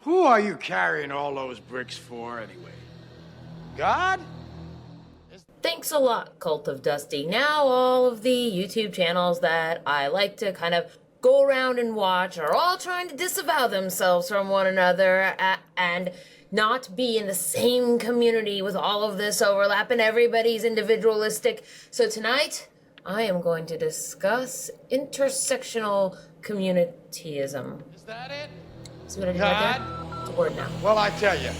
Who are you carrying all those bricks for, anyway? God? Thanks a lot, Cult of Dusty. Now all of the YouTube channels that I like to kind of go around and watch are all trying to disavow themselves from one another and not be in the same community with all of this overlap and everybody's individualistic. So tonight, I am going to discuss intersectional communityism. Is that it? See what I did right there? It's a word now. Well, I tell you,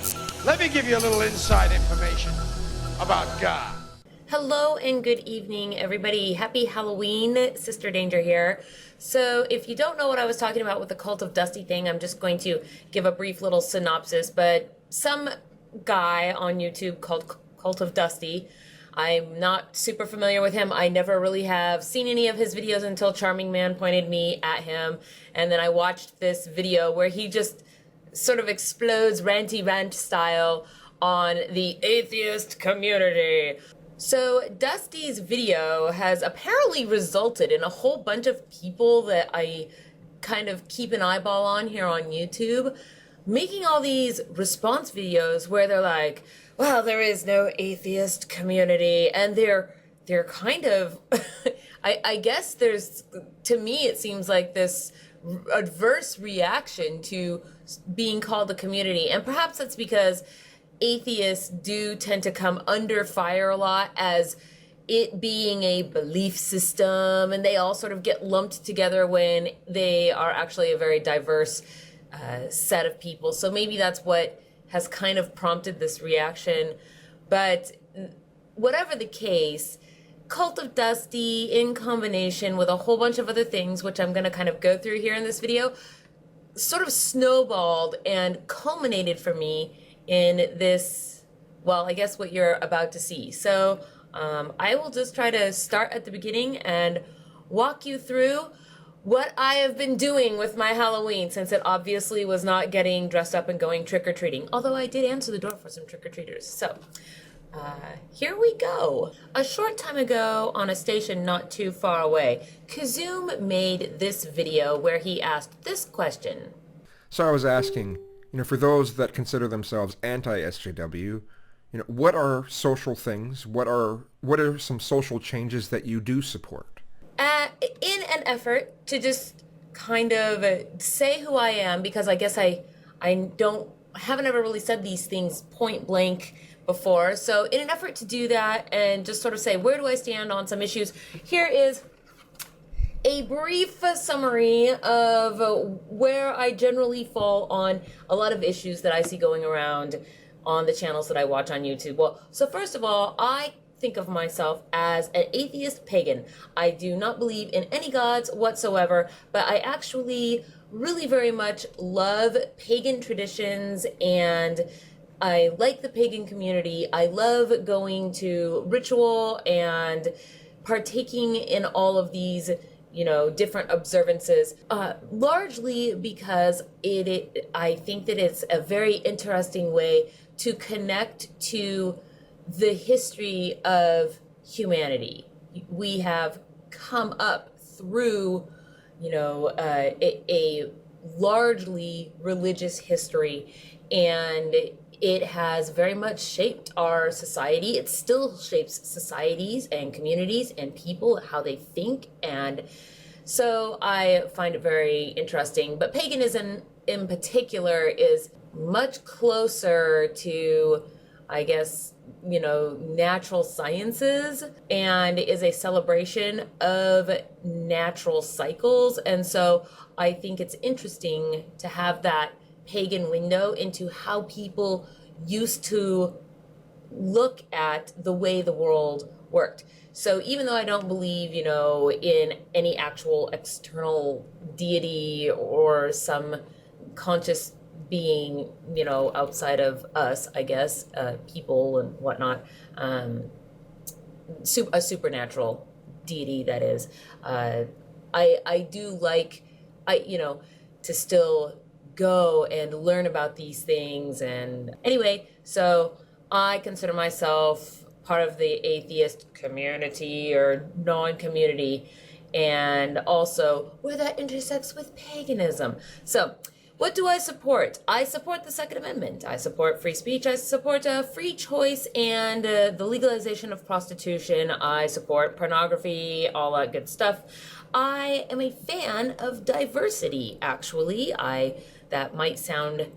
let me give you a little inside information about God. Hello and good evening, everybody. Happy Halloween. Sister Danger here. So if you don't know what I was talking about with the Cult of Dusty thing, I'm just going to give a brief little synopsis. But some guy on YouTube called Cult of Dusty, I'm not super familiar with him. I never really have seen any of his videos until Charming Man pointed me at him. And then I watched this video where he just sort of explodes ranty rant style on the atheist community. So Dusty's video has apparently resulted in a whole bunch of people that I kind of keep an eyeball on here on YouTube making all these response videos where they're like, well, there is no atheist community, and they're kind of I guess there's, to me it seems like this adverse reaction to being called a community, and perhaps that's because atheists do tend to come under fire a lot as it being a belief system, and they all sort of get lumped together when they are actually a very diverse set of people. So maybe that's what has kind of prompted this reaction. But whatever the case, Cult of Dusty in combination with a whole bunch of other things, which I'm going to kind of go through here in this video, sort of snowballed and culminated for me in this, well, I guess what you're about to see. So I will just try to start at the beginning and walk you through what I have been doing with my Halloween, since it obviously was not getting dressed up and going trick-or-treating, although I did answer the door for some trick-or-treaters. So here we go. A short time ago on a station not too far away, Kazoom made this video where he asked this question. So I was asking, for those that consider themselves anti-SJW, what are social things? What are some social changes that you do support? In an effort to just kind of say who I am, because I guess I haven't ever really said these things point blank before. So in an effort to do that and just sort of say, where do I stand on some issues? Here is a brief summary of where I generally fall on a lot of issues that I see going around on the channels that I watch on YouTube. Well, so first of all, I think of myself as an atheist pagan. I do not believe in any gods whatsoever, but I actually really very much love pagan traditions, and I like the pagan community. I love going to ritual and partaking in all of these different observances, largely because I think that it's a very interesting way to connect to the history of humanity. We have come up through, a largely religious history, and it has very much shaped our society. It still shapes societies and communities and people, how they think. And so I find it very interesting. But paganism in particular is much closer to, I guess, natural sciences, and is a celebration of natural cycles. And so I think it's interesting to have that pagan window into how people used to look at the way the world worked. So even though I don't believe, in any actual external deity or some conscious being, outside of us, I guess, people and whatnot, a supernatural deity, that is, I do like, to still go and learn about these things. And anyway, so I consider myself part of the atheist community or non-community, and also where that intersects with paganism. So What do I support? I support the Second Amendment. I support free speech. I support free choice and the legalization of prostitution. I support pornography, all that good stuff. I am a fan of diversity, actually. That might sound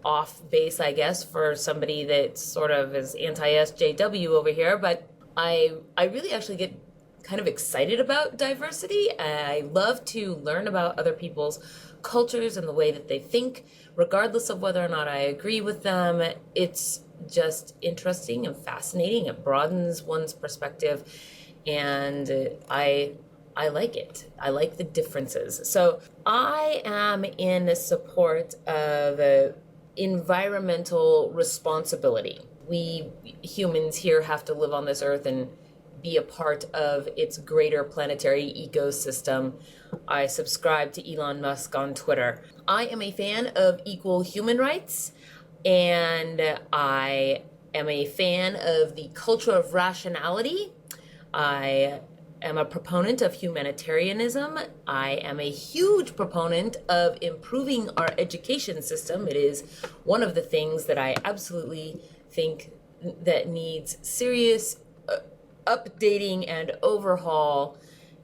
off base, I guess, for somebody that sort of is anti-SJW over here, but I really actually get kind of excited about diversity. I love to learn about other people's cultures and the way that they think, regardless of whether or not I agree with them. It's just interesting and fascinating. It broadens one's perspective, and I like it. I like the differences. So I am in support of environmental responsibility. We humans here have to live on this earth and be a part of its greater planetary ecosystem. I subscribe to Elon Musk on Twitter. I am a fan of equal human rights, and I am a fan of the culture of rationality. I am a proponent of humanitarianism. I am a huge proponent of improving our education system. It is one of the things that I absolutely think that needs serious updating and overhaul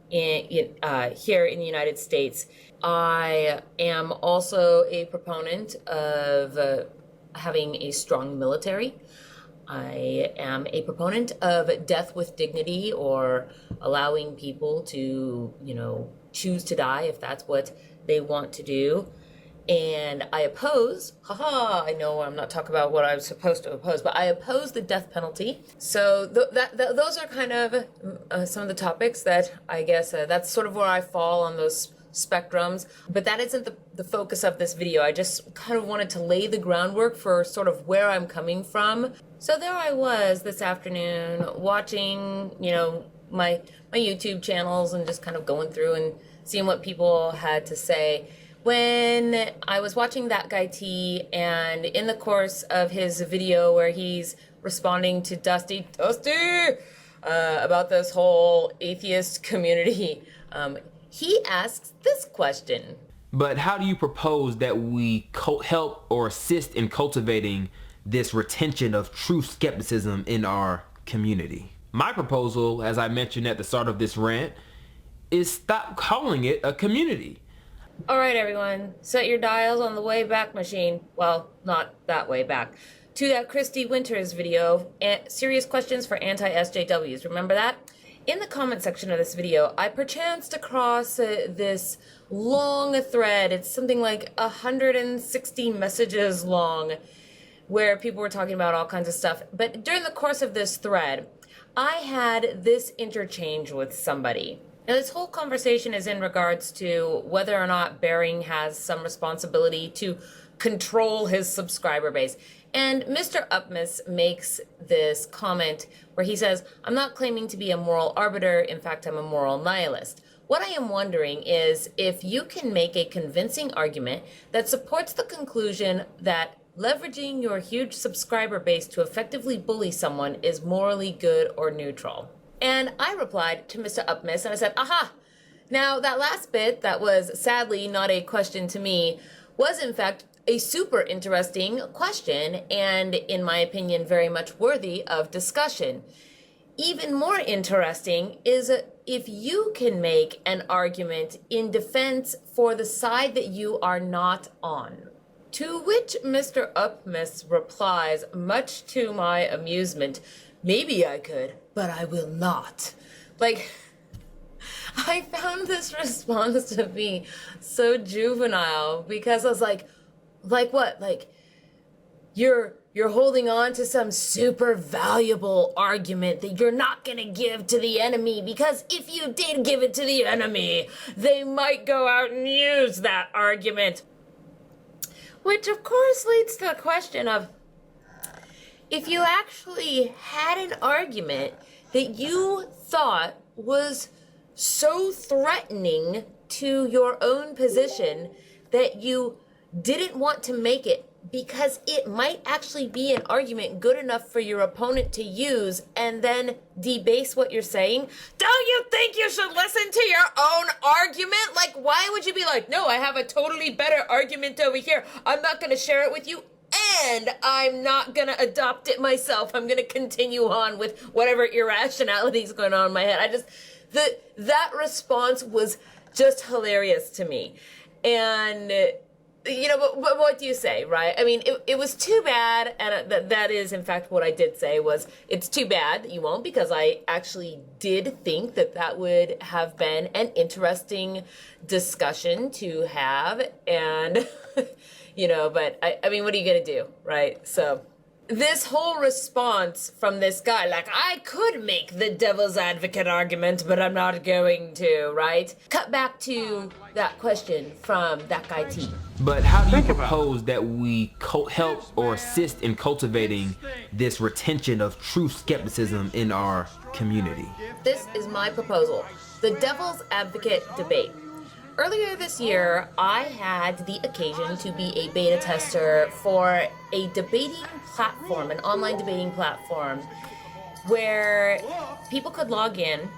here in the United States. I am also a proponent of having a strong military. I am a proponent of death with dignity, or allowing people to, choose to die if that's what they want to do. And I oppose, I know I'm not talking about what I'm supposed to oppose, but I oppose the death penalty. So those are kind of some of the topics that I guess that's sort of where I fall on those spectrums. But that isn't the focus of this video. I just kind of wanted to lay the groundwork for sort of where I'm coming from. So there I was this afternoon watching, my YouTube channels and just kind of going through and seeing what people had to say. When I was watching That Guy T, and in the course of his video where he's responding to Dusty, about this whole atheist community, he asks this question. But how do you propose that we help or assist in cultivating this retention of true skepticism in our community? My proposal, as I mentioned at the start of this rant, is stop calling it a community. All right, everyone, set your dials on the way back machine. Well, not that way back. To that Christy Winters video, serious questions for anti-SJWs. Remember that? In the comment section of this video, I perchanced across this long thread. It's something like 160 messages long, where people were talking about all kinds of stuff. But during the course of this thread, I had this interchange with somebody. Now, this whole conversation is in regards to whether or not Bering has some responsibility to control his subscriber base. And Mr. Upmiss makes this comment where he says, I'm not claiming to be a moral arbiter. In fact, I'm a moral nihilist. What I am wondering is if you can make a convincing argument that supports the conclusion that leveraging your huge subscriber base to effectively bully someone is morally good or neutral. And I replied to Mr. Upmiss and I said, aha! Now that last bit, that was sadly not a question to me, was in fact a super interesting question, and in my opinion, very much worthy of discussion. Even more interesting is if you can make an argument in defense for the side that you are not on. To which Mr. Upmiss replies, much to my amusement, maybe I could, but I will not. Like, I found this response to be so juvenile, because I was like what? Like, you're holding on to some super valuable argument that you're not gonna give to the enemy, because if you did give it to the enemy, they might go out and use that argument. Which of course leads to the question of, if you actually had an argument that you thought was so threatening to your own position that you didn't want to make it because it might actually be an argument good enough for your opponent to use and then debase what you're saying. Don't you think you should listen to your own argument? Like, why would you be like, no, I have a totally better argument over here. I'm not going to share it with you, and I'm not going to adopt it myself. I'm going to continue on with whatever irrationality is going on in my head. That response was just hilarious to me. And but what do you say, right? I mean, it was too bad, and that is, in fact, what I did say was, it's too bad that you won't, because I actually did think that would have been an interesting discussion to have, and, but, I mean, what are you going to do, right? So this whole response from this guy, like, I could make the devil's advocate argument, but I'm not going to, right? Cut back to that question from that guy T. But how do you propose that we help or assist in cultivating this retention of true skepticism in our community? This is my proposal. The devil's advocate debate. Earlier this year, I had the occasion to be a beta tester for a debating platform, an online debating platform, where people could log in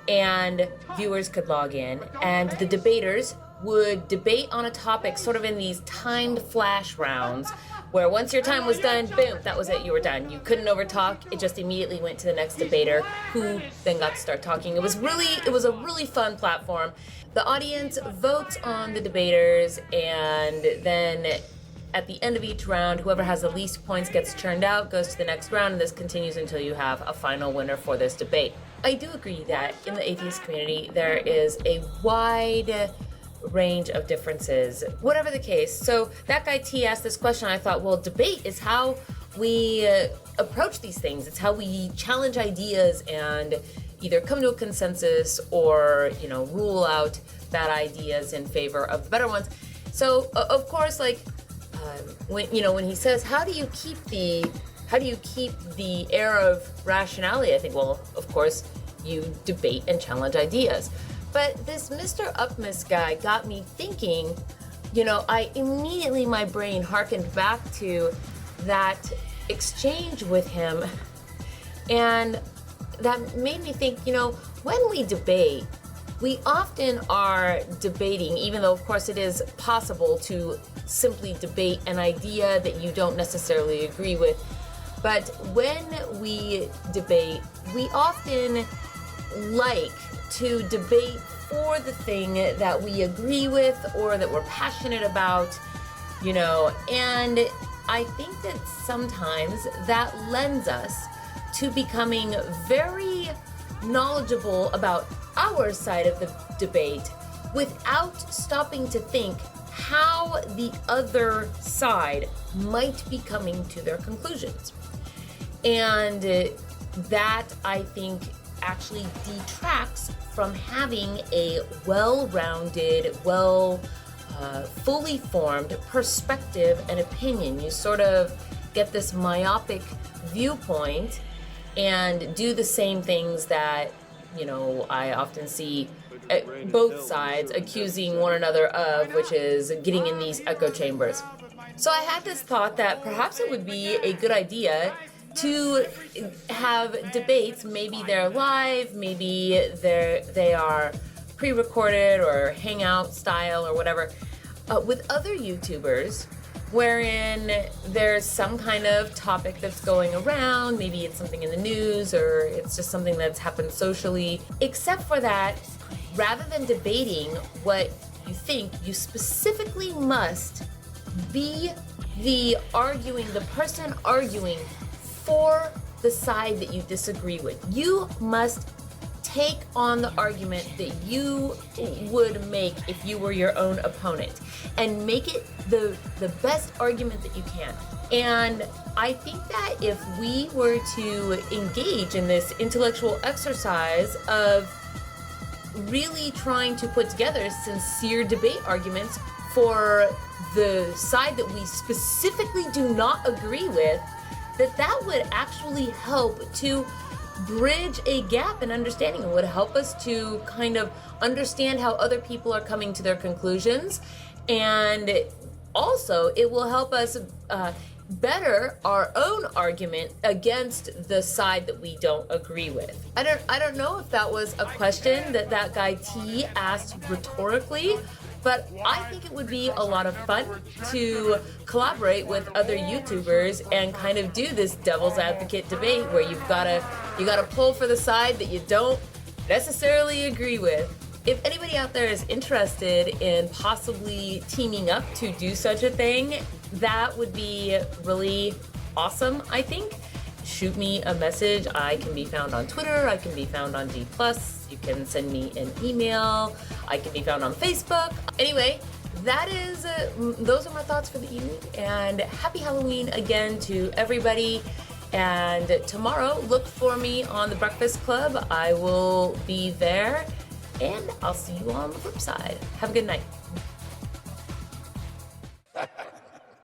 and viewers could log in, and the debaters would debate on a topic sort of in these timed flash rounds, where once your time was done, boom, that was it, you were done. You couldn't overtalk, it just immediately went to the next debater, who then got to start talking. It was a really fun platform. The audience votes on the debaters, and then at the end of each round, whoever has the least points gets turned out, goes to the next round, and this continues until you have a final winner for this debate. I do agree that in the atheist community, there is a wide range of differences, whatever the case. So that guy T asked this question, I thought, well, debate is how we approach these things. It's how we challenge ideas and either come to a consensus or, rule out bad ideas in favor of better ones. So of course, like, when he says, how do you keep the air of rationality? I think, well, of course, you debate and challenge ideas. But this Mr. Upmus guy got me thinking, my brain harkened back to that exchange with him. And that made me think, when we debate, we often are debating, even though, of course, it is possible to simply debate an idea that you don't necessarily agree with. But when we debate, we often like to debate for the thing that we agree with or that we're passionate about, and I think that sometimes that lends us to becoming very knowledgeable about our side of the debate without stopping to think how the other side might be coming to their conclusions. And that, I think, actually detracts from having a well-rounded, fully formed perspective and opinion. You sort of get this myopic viewpoint and do the same things that, I often see both sides accusing one another of, which is getting in these echo chambers. So I had this thought that perhaps it would be a good idea to have debates. Maybe they're live, maybe they are pre-recorded or hangout style or whatever, with other YouTubers, wherein there's some kind of topic that's going around. Maybe it's something in the news or it's just something that's happened socially. Except for that, rather than debating what you think, you specifically must be the person arguing for the side that you disagree with. You must take on the argument that you would make if you were your own opponent and make it the best argument that you can. And I think that if we were to engage in this intellectual exercise of really trying to put together sincere debate arguments for the side that we specifically do not agree with, that would actually help to bridge a gap in understanding. It would help us to kind of understand how other people are coming to their conclusions, and also it will help us better our own argument against the side that we don't agree with. I don't know if that was a question that guy T asked rhetorically, but I think it would be a lot of fun to collaborate with other YouTubers and kind of do this devil's advocate debate where you gotta pull for the side that you don't necessarily agree with. If anybody out there is interested in possibly teaming up to do such a thing, that would be really awesome, I think. Shoot me a message. I can be found on Twitter. I can be found on D+. You can send me an email. I can be found on Facebook. Anyway, those are my thoughts for the evening. And happy Halloween again to everybody. And tomorrow, look for me on the Breakfast Club. I will be there. And I'll see you on the flip side. Have a good night.